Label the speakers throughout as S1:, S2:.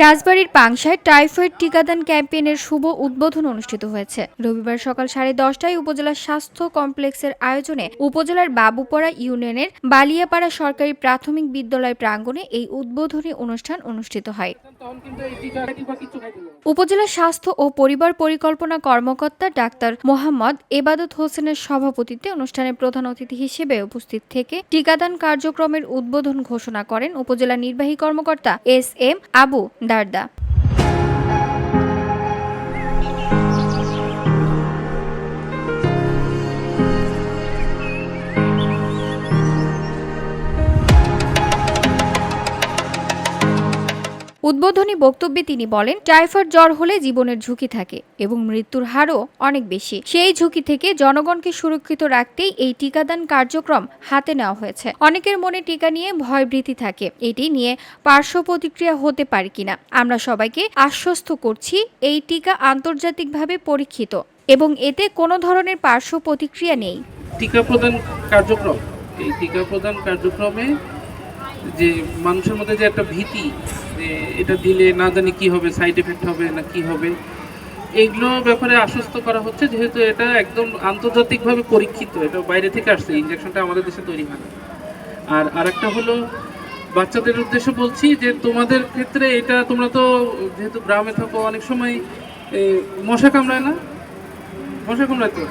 S1: রাজবাড়ীর পাংশায় typhoid টিকাদান ক্যাম্পেইনের শুভ উদ্বোধন অনুষ্ঠিত হয়েছে। রবিবার সকাল 10:30টায় উপজেলা স্বাস্থ্য কমপ্লেক্সের আয়োজনে উপজেলার বাবুপাড়া ইউনিয়নের বালিয়াপাড়া সরকারি প্রাথমিক বিদ্যালয় প্রাঙ্গণে এই উদ্বোধনী অনুষ্ঠান অনুষ্ঠিত হয়। উপজেলা স্বাস্থ্য ও পরিবার পরিকল্পনা কর্মকর্তা ডাক্তার মোহাম্মদ এবাদত হোসেনের সভাপতিত্বে অনুষ্ঠানে প্রধান অতিথি হিসেবে উপস্থিত থেকে টিকাদান কার্যক্রমের উদ্বোধন ঘোষণা করেন উপজেলা নির্বাহী কর্মকর্তা এস.এম. আবু দারদা। উদ্বোধনী বক্তব্যে তিনি বলেন, টাইফয়েড জ্বর হলে জীবনের ঝুঁকি থাকে এবং মৃত্যুর হারও অনেক বেশি। সেই ঝুঁকি থেকে জনগণকে সুরক্ষিত রাখতেই এই টিকাদান কার্যক্রম হাতে নেওয়া হয়েছে। অনেকের মনে টিকা নিয়ে ভয়ভীতি থাকে, এটি নিয়ে পার্শ্ব প্রতিক্রিয়া হতে পারে কিনা। আমরা সবাইকে আশ্বস্ত করছি, এই টিকা আন্তর্জাতিকভাবে পরীক্ষিত এবং এতে কোনো ধরনের পার্শ্ব প্রতিক্রিয়া নেই।
S2: টিকা প্রদান কার্যক্রম, এই টিকা প্রদান কার্যক্রমে যে মানুষের মধ্যে যে একটা ভীতি, যে এটা দিলে না জানি কি হবে, সাইড এফেক্ট হবে না কি হবে, এইগুলো ব্যাপারে আশ্বস্ত করা হচ্ছে, যেহেতু এটা একদম আন্তর্জাতিকভাবে পরীক্ষিত, এটা বাইরে থেকে আসছে, ইনজেকশনটা আমাদের দেশে তৈরি হয় না। আর আরেকটা হলো বাচ্চাদের উদ্দেশ্যে বলছি যে তোমাদের ক্ষেত্রে এটা, তোমরা তো যেহেতু গ্রামে থাকো, অনেক সময় মশা কামড়ায় না? মশা কামড়ায় তো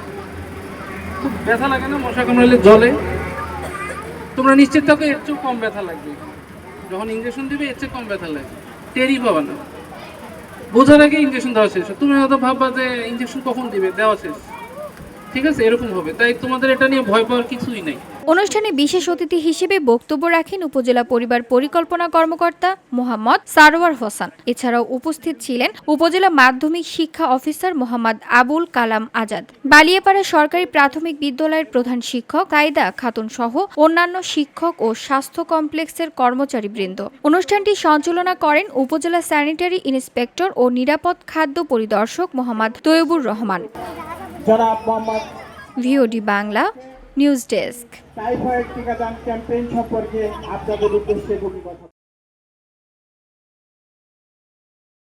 S2: খুব ব্যথা লাগে না? মশা কামড়ালে জলে তোমরা নিশ্চিত থাকো এর চেয়েও কম ব্যথা লাগবে। যখন ইঞ্জেকশন দিবে এর চেয়ে কম ব্যথা লাগবে, টেরই পাবা না। বোঝার আগে ইঞ্জেকশন দেওয়া শেষ। তুমি হয়তো ভাববা যে ইঞ্জেকশন কখন দিবে, দেওয়া শেষ। ঠিক আছে, এরকম হবে। তাই তোমাদের এটা নিয়ে ভয় পাওয়ার কিছুই নেই।
S1: অনুষ্ঠানে বিশেষ অতিথি হিসেবে বক্তব্য রাখেন উপজেলা পরিবার পরিকল্পনা কর্মকর্তা মোহাম্মদ সারোয়ার হোসেন। এছাড়াও উপস্থিত ছিলেন উপজেলা মাধ্যমিক শিক্ষা অফিসার মোহাম্মদ আবুল কালাম আজাদ, বালিয়াপাড়া সরকারি প্রাথমিক বিদ্যালয়ের প্রধান শিক্ষক কায়দা খাতুন সহ অন্যান্য শিক্ষক ও স্বাস্থ্য কমপ্লেক্সের কর্মচারীবৃন্দ। অনুষ্ঠানটি সঞ্চালনা করেন উপজেলা স্যানিটারি ইন্সপেক্টর ও নিরাপদ খাদ্য পরিদর্শক Mohammad Taiyabur Rahman. VOD Bangla news desk.
S3: Typhoid টিকাদান ক্যাম্পেইন সম্পর্কে আপনাদের উদ্দেশ্যে